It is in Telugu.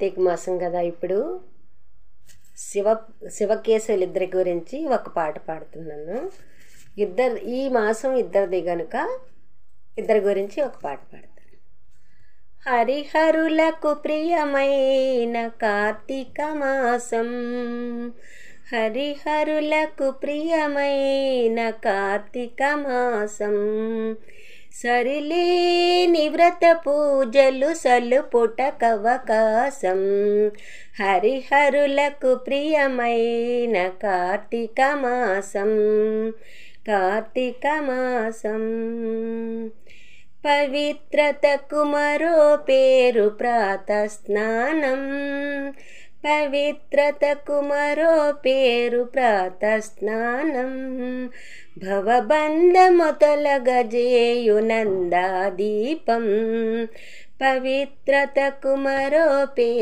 కార్తీక మాసం కదా. ఇప్పుడు శివకేశవులు ఇద్దరి గురించి ఒక పాట పాడుతున్నాను. ఈ మాసం ఇద్దరిది కనుక ఇద్దరి గురించి ఒక పాట పాడతాను. హరిహరులకు ప్రియమైన కార్తీక మాసం, హరిహరులకు ప్రియమైన కార్తీక మాసం, సరిలేని వ్రత పూజలు సలుపుటకవకాశం. హరిహరులకు ప్రియమైన కార్తీక మాసం, కార్తీక మాసం. పవిత్రతకు మరో పేరు ప్రాతస్నానం, పవిత్రతకు మరో పేరు ప్రాతస్నానం. భవబంధము తొలగజేయు నందాదీపం, పవిత్రతకు మరో పేరు